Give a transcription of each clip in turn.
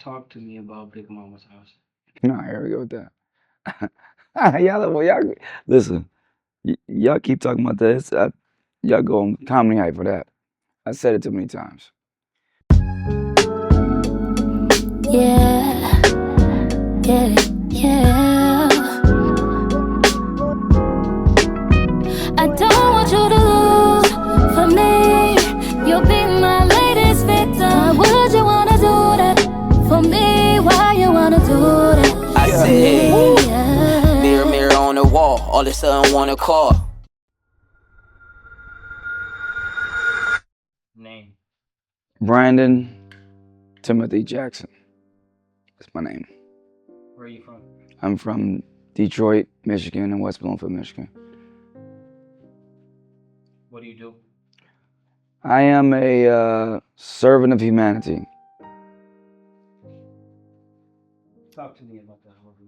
Talk to me about Big Mama's house. No, here we go with that. Y'all, listen. Y'all keep talking about this. Y'all go on comedy hype for that. I said it too many times. Yeah, yeah, yeah. I don't want you to lose for me. You'll be my latest victim. Why would you wanna do that for me? Why you wanna do that? I Yeah. said, Yeah. mirror, mirror on the wall, all of a sudden wanna call. Name. Brandon Timothy Jackson. That's my name. Where are you from? I'm from Detroit, Michigan, and West Bloomfield, Michigan. What do you do? I am a servant of humanity. Talk to me about that a little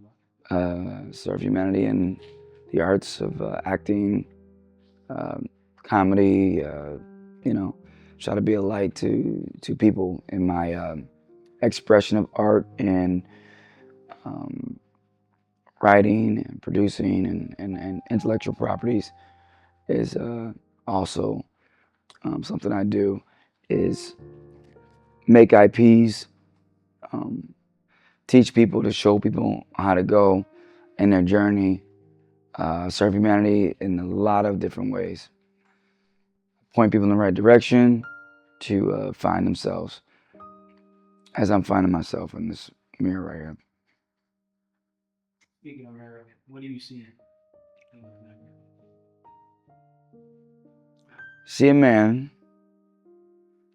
more. Serve humanity in the arts of acting, comedy. You know, try to be a light to people in my expression of art and um, writing and producing and intellectual properties is also something I do. Is make IPs, um, teach people to show people how to go in their journey, serve humanity in a lot of different ways, point people in the right direction to find themselves as I'm finding myself in this mirror right here. Speaking of mirror, what do you see? See a man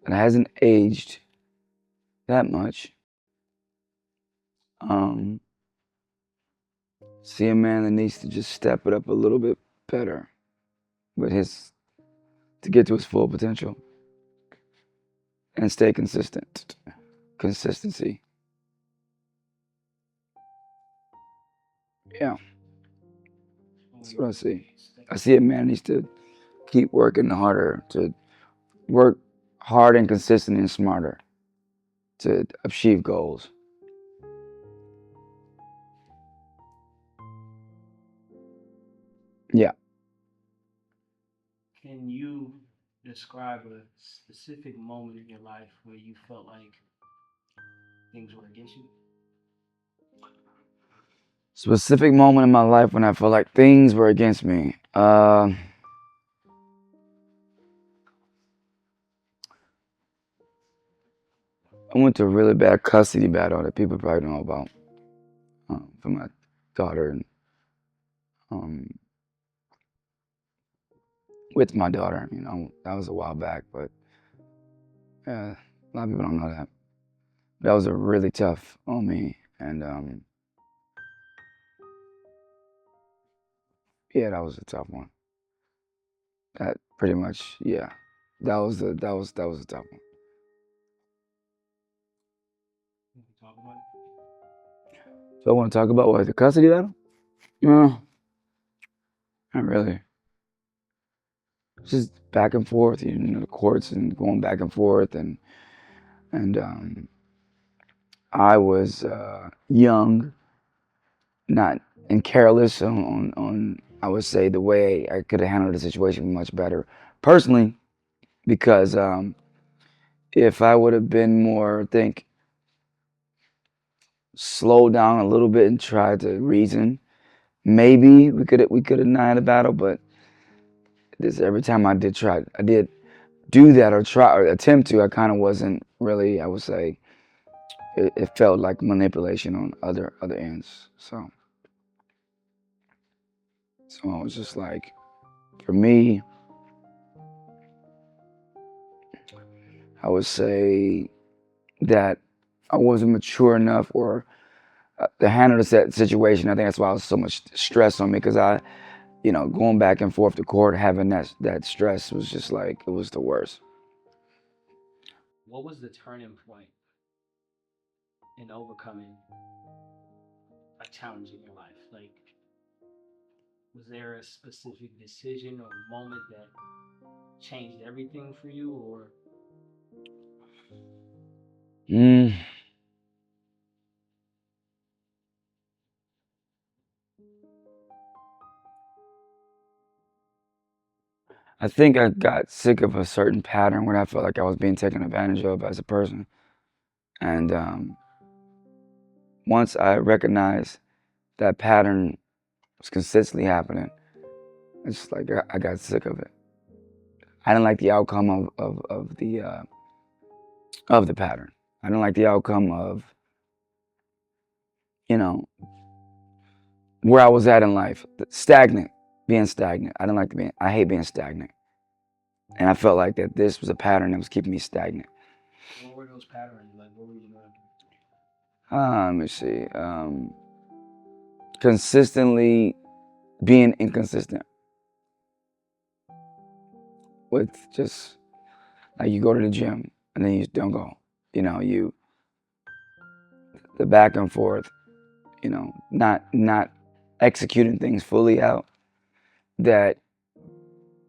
that hasn't aged that much. Um, See a man that needs to just step it up a little bit better with his to get to his full potential and stay consistent. Consistency. Yeah, that's what I see. I see a man needs to keep working harder, to work hard and consistent and smarter to achieve goals. Yeah. Can you describe a specific moment in your life where you felt like things were against you? Specific moment in my life when I felt like things were against me. I went to a really bad custody battle that people probably don't know about for my daughter and um, with my daughter. You know, that was a while back, but a lot of people don't know that. That was a really tough on me, and yeah, that was a tough one. That pretty much, yeah, that was a tough one. Can you talk about So I want to talk about what the custody battle. No, not really. Just back and forth, you know, the courts and going back and forth, and I was young, not and careless on I would say the way I could have handled the situation much better personally because if I would have been more, I think, slow down a little bit and tried to reason, maybe we could have not had a battle. But this every time I did do that or try or attempt to, I kind of wasn't really. I would say it felt like manipulation on other ends. So I was just like, for me, I would say that I wasn't mature enough or to handle the situation. I think that's why I was so much stress on me because going back and forth to court, having that stress was just like it was the worst. what was the turning point in overcoming a challenge in your life? Like, was there a specific decision or moment that changed everything for you, or Mm, I think I got sick of a certain pattern when I felt like I was being taken advantage of as a person. And once I recognized that pattern was consistently happening, it's like I got sick of it. I didn't like the outcome of the pattern. I didn't like the outcome of, you know, where I was at in life. Stagnant, being stagnant. I didn't like being, I hate being stagnant. And I felt like that this was a pattern that was keeping me stagnant. What were those patterns? Like, what were you doing? Let me see. Consistently being inconsistent with just like you go to the gym and then you just don't go. You know, the back and forth. You know, not executing things fully out. That,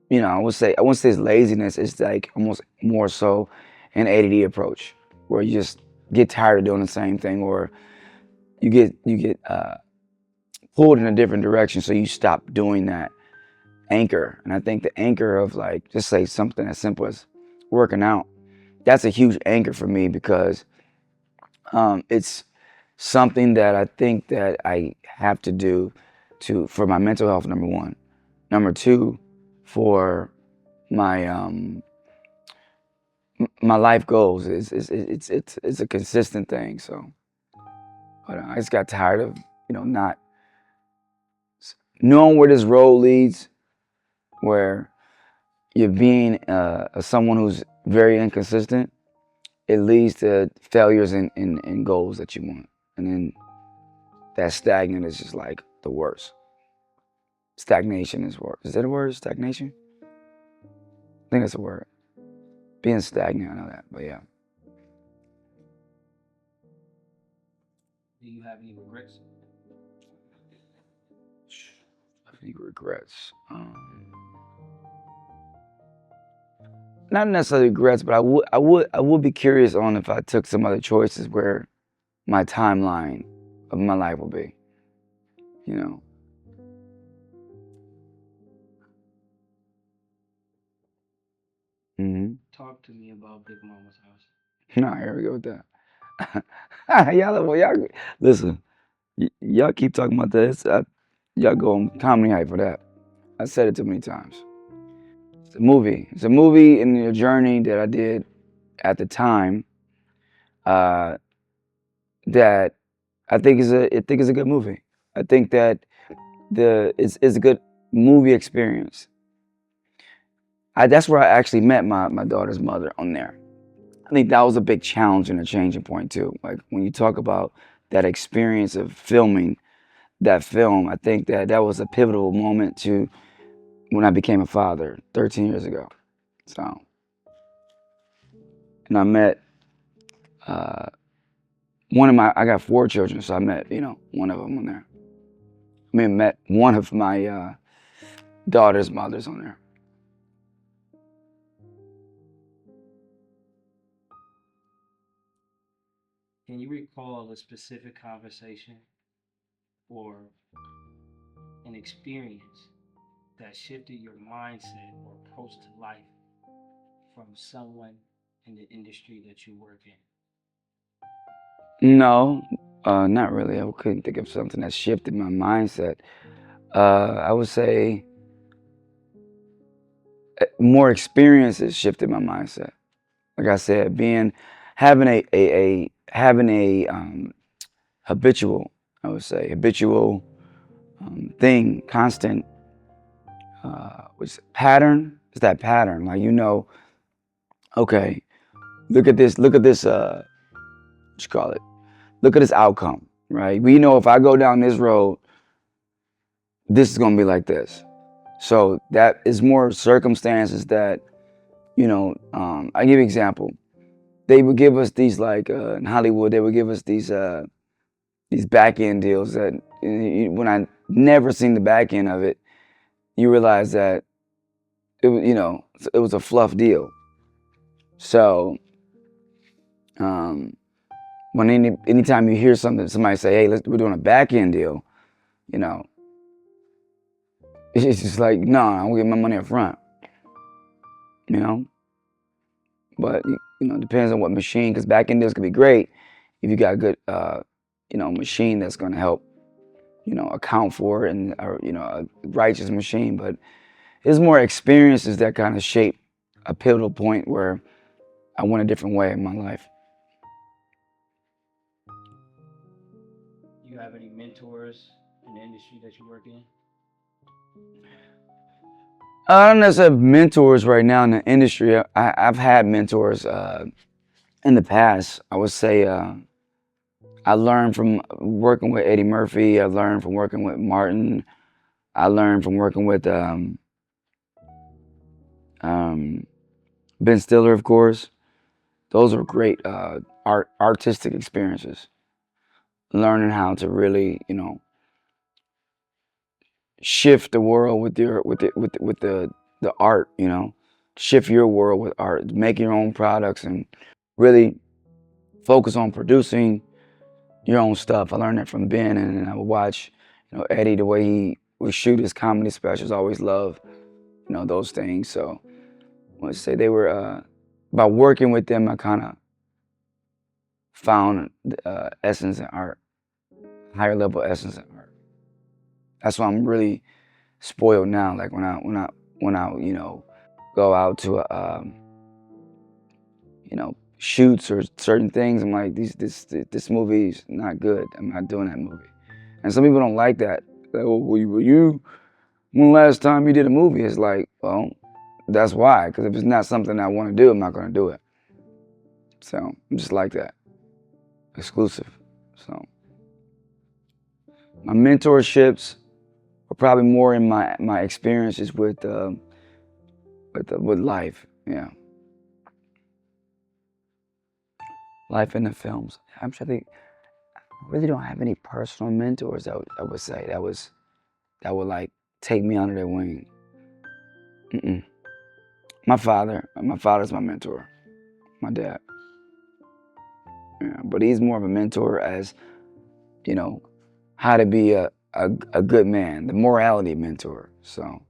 you know, I wouldn't say it's laziness. It's like almost more so an ADD approach where you just get tired of doing the same thing, or you get pulled in a different direction, so you stop doing that anchor. And I think the anchor of, like, just say something as simple as working out, that's a huge anchor for me, because it's something that I think that I have to do for my mental health, number one. Number two, for my my life goals. It's a consistent thing. So, but I just got tired of, you know, not knowing where this road leads, where you're being someone who's very inconsistent. It leads to failures in goals that you want. And then that stagnant is just like the worst. Stagnation is worse. Is that a word, stagnation? I think that's a word. Being stagnant, I know that, but yeah. Do you have any regrets? Any regrets? Not necessarily regrets, but I would be curious on if I took some other choices, where my timeline of my life will be. You know. Talk to me about Big Mama's house. No, here we go with that. y'all, listen. Y'all keep talking about this. Y'all go on comedy hype for that. I said it too many times. It's a movie. It's a movie in the journey that I did at the time. That I think is a good movie. I think that it's a good movie experience. That's where I actually met my daughter's mother, on there. I think that was a big challenge and a changing point too. Like, when you talk about that experience of filming that film, I think that was a pivotal moment to when I became a father 13 years ago. So, and I met I got 4 children, so I met, you know, one of them on there. Met one of my daughter's mothers on there. Can you recall a specific conversation or an experience that shifted your mindset or approach to life from someone in the industry that you work in? No, not really. I couldn't think of something that shifted my mindset. I would say more experiences shifted my mindset. Like I said, having a habitual, I would say, thing, constant, which pattern is that pattern. Like, you know, okay, look at this, what you call it? Look at this outcome, right? We know if I go down this road, this is gonna be like this. So that is more circumstances that, you know, I give you an example. They would give us these, like, in Hollywood, they would give us these back end deals that, when I never seen the back end of it, you realize that it was, you know, it was a fluff deal. So, when anytime you hear somebody say, "Hey, we're doing a back end deal," you know, it's just like, no, I'm gonna get my money up front, you know? But, you know, it depends on what machine, because back end deals could be great if you got a good, you know, machine that's gonna help, you know, account for it, and, or, you know, a righteous machine. But it's more experiences that kind of shape a pivotal point where I went a different way in my life. Do you have any mentors in the industry that you work in? I don't necessarily have mentors right now in the industry. I've had mentors in the past. I would say I learned from working with Eddie Murphy. I learned from working with Martin. I learned from working with Ben Stiller, of course. Those are great artistic experiences. Learning how to really, you know, shift the world with the art, you know, shift your world with art, make your own products, and really focus on producing your own stuff. I learned that from Ben, and I would watch, you know, Eddie, the way he would shoot his comedy specials. I always loved, you know, those things. So I would say they were, by working with them, I kind of found essence in art, higher level essence in art. That's why I'm really spoiled now. Like when I you know, go out to you know, shoots or certain things, I'm like, this movie's not good. I'm not doing that movie. And some people don't like that. Like, oh, when the last time you did a movie? It's like, well, that's why. Because if it's not something I want to do, I'm not going to do it. So I'm just like that, exclusive. So my mentorships were probably more in my experiences with life. Yeah, life in the films. I'm trying to think. I really don't have any personal mentors. I would say that would like take me under their wing. Mm-mm. My father's my mentor. My dad. Yeah, but he's more of a mentor as, you know, how to be a good man, the morality mentor. So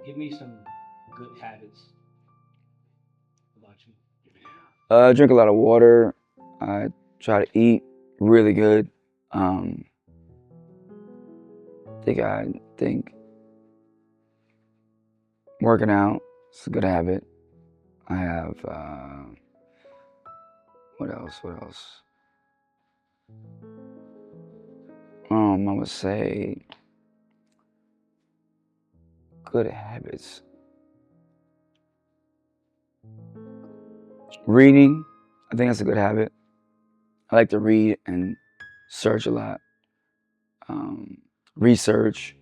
Give me some good habits about you. I drink a lot of water. I try to eat really good. I think working out is a good habit. I have what else? I would say good habits. Reading, I think that's a good habit. I like to read and search a lot. Research,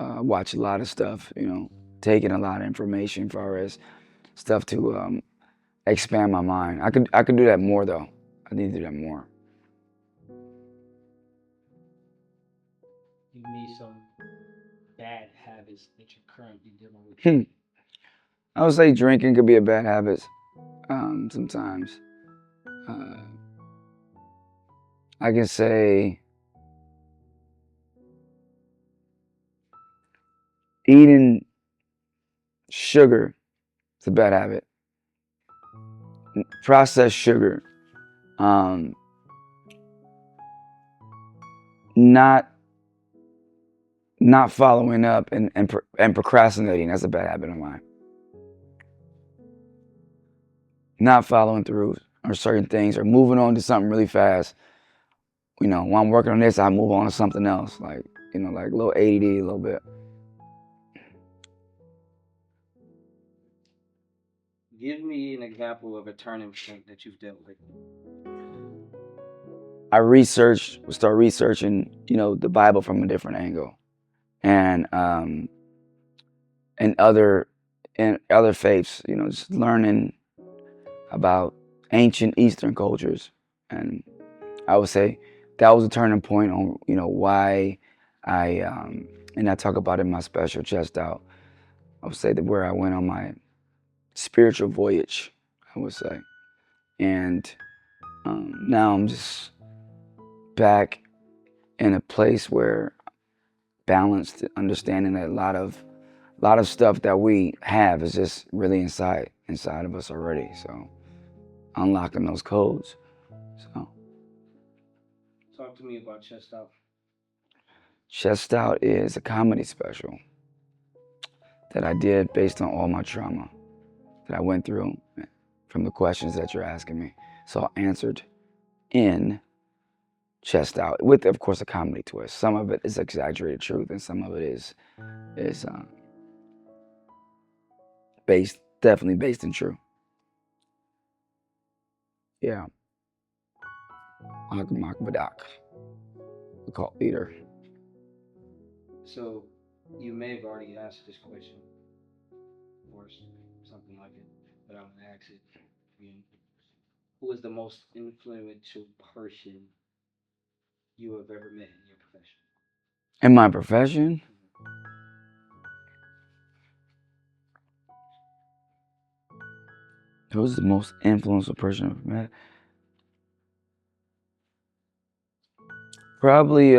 watch a lot of stuff, you know, taking a lot of information as far as stuff to expand my mind. I could do that more though. I need to do that more. Give me some bad habits that you're currently dealing with. I would say drinking could be a bad habit sometimes. I can say eating sugar is a bad habit. Processed sugar. Not following up and procrastinating, that's a bad habit of mine. Not following through on certain things or moving on to something really fast. You know, while I'm working on this, I move on to something else. Like, you know, like a little ADD a little bit. Give me an example of a turning point that you've dealt with. I start researching, you know, the Bible from a different angle. And other faiths, you know, just learning about ancient Eastern cultures. And I would say that was a turning point on, you know, why and I talk about it in my special, Chest Out. I would say that where I went on my spiritual voyage, I would say. And now I'm just back in a place where balanced, understanding that a lot of stuff that we have is just really inside of us already. So unlocking those codes. So Talk to me about Chest Out. Chest Out is a comedy special that I did based on all my trauma that I went through from the questions that you're asking me. So I answered in Chest Out with, of course, a comedy twist. Some of it is exaggerated truth, and some of it is definitely based in truth. Yeah. Ahmad Badak, the cult leader. So you may have already asked this question, or something like it, but I'm gonna ask it again. Who is the most influential person you have ever met in your profession? In my profession? Who's the most influential person I've met? Probably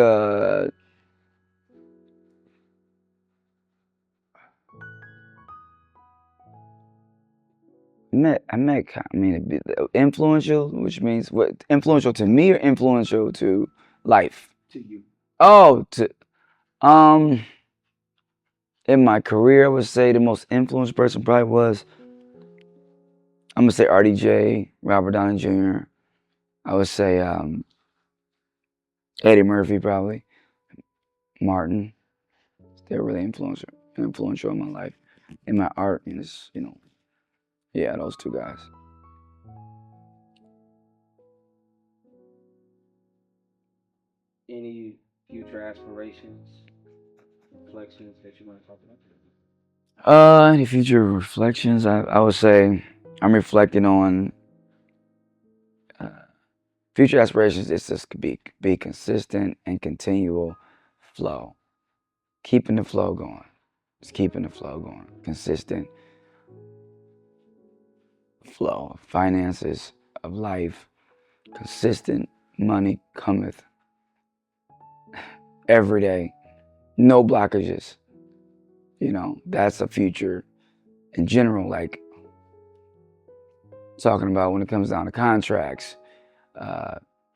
influential, which means what? Influential to me or influential to life? To you. Oh, in my career, I would say the most influential person probably was, I'm gonna say RDJ, Robert Downey Jr. I would say Eddie Murphy, probably Martin. They're really influential in my life, in my art, and it's, yeah, those two guys. Any future aspirations, reflections that you want to talk about? Any future reflections? I would say I'm reflecting on future aspirations. Is just be consistent and continual flow, keeping the flow going. Just keeping the flow going. Consistent flow of finances, of life. Consistent money cometh every day. No blockages. That's a future in general, like talking about when it comes down to contracts,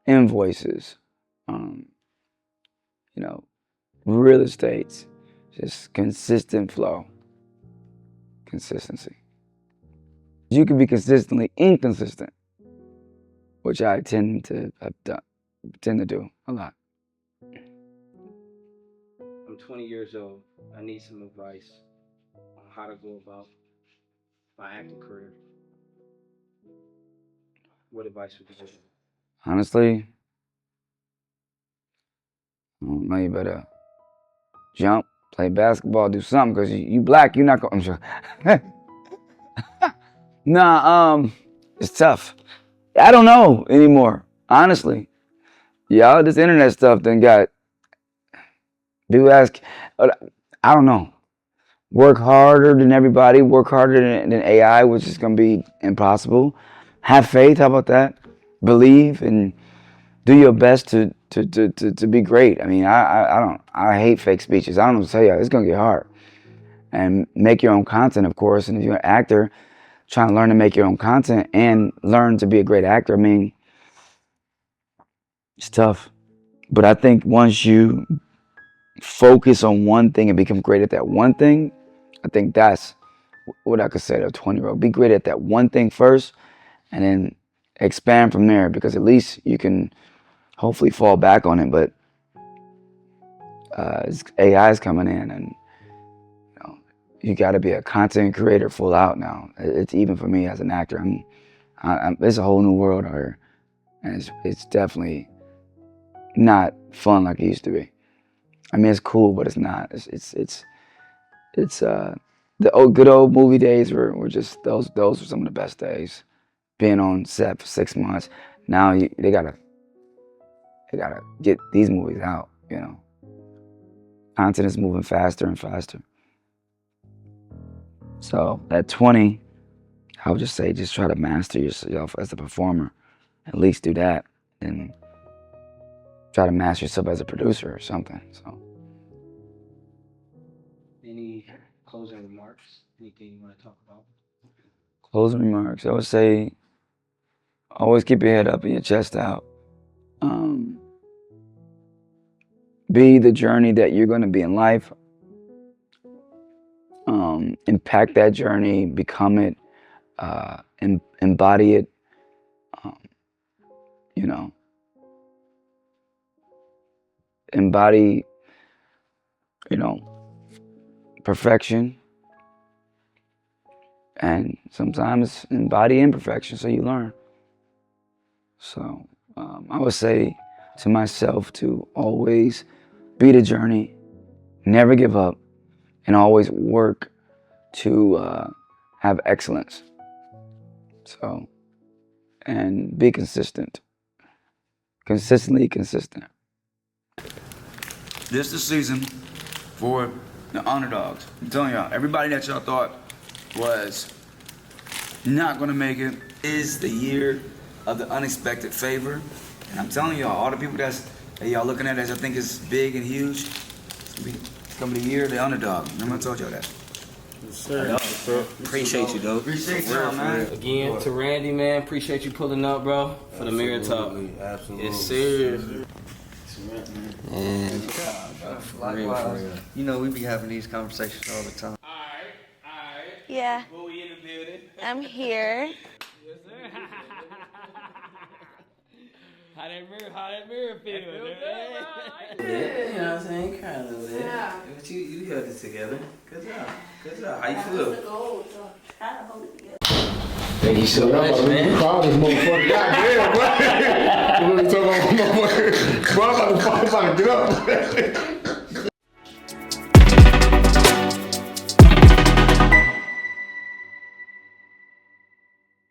invoices, real estates, just consistent flow, consistency. You can be consistently inconsistent, which I tend to do a lot. I'm 20 years old. I need some advice on how to go about my acting career. What advice would you give me? Honestly, I don't know, you better jump, play basketball, do something, because you black, you're not going, I'm sure. Nah, it's tough. I don't know anymore, honestly. Y'all, this internet stuff then got, people ask, I don't know. Work harder than everybody, work harder than AI, which is gonna be impossible. Have faith, how about that? Believe and do your best to be great. I mean, I hate fake speeches. I don't know what to tell you, it's gonna get hard. And make your own content, of course, and if you're an actor, trying to learn to make your own content and learn to be a great actor, I mean, it's tough. But I think once you focus on one thing and become great at that one thing, I think that's what I could say to a 20-year-old. Be great at that one thing first and then expand from there, because at least you can hopefully fall back on it. But AI is coming in, and you got to be a content creator full out now. It's even for me as an actor. It's a whole new world out here, and it's definitely not fun like it used to be. I mean, it's cool, but it's not. It's the good old movie days were just those were some of the best days. Being on set for 6 months. Now they gotta get these movies out. Content is moving faster and faster. So at 20, I would just say, just try to master yourself as a performer. At least do that, and try to master yourself as a producer or something. So, Any closing remarks? Anything you want to talk about? closing remarks. I would say, always keep your head up and your chest out. Be the journey that you're going to be in life. Impact that journey, become it, embody it. You know, embody, perfection, and sometimes embody imperfection so you learn. So I would say to myself to always be the journey, never give up, and always work to have excellence. So, and be consistent. Consistently consistent. This is the season for the underdogs. I'm telling y'all, everybody that y'all thought was not gonna make it is the year of the unexpected favor. And I'm telling y'all, all the people that y'all looking at as I think is big and huge, it's gonna be the year of the underdog. Remember I told y'all that. Appreciate you, though. Appreciate y'all, man. Again, to Randy, man, appreciate you pulling up, bro, for the Mirror Talk. Absolutely. Yes, sir. Likewise. You know, we be having these conversations all the time. Alright. Yeah, Who we in the building? I'm here. Yes, sir. How that mirror feel? You know what I'm saying? Kind of bit. Yeah. But you held it together. Good job. How you feel? Thank you so much, man. Proud of this motherfucker. Goddamn, boy. We're talking about motherfucker. Boy, I'm about to get up.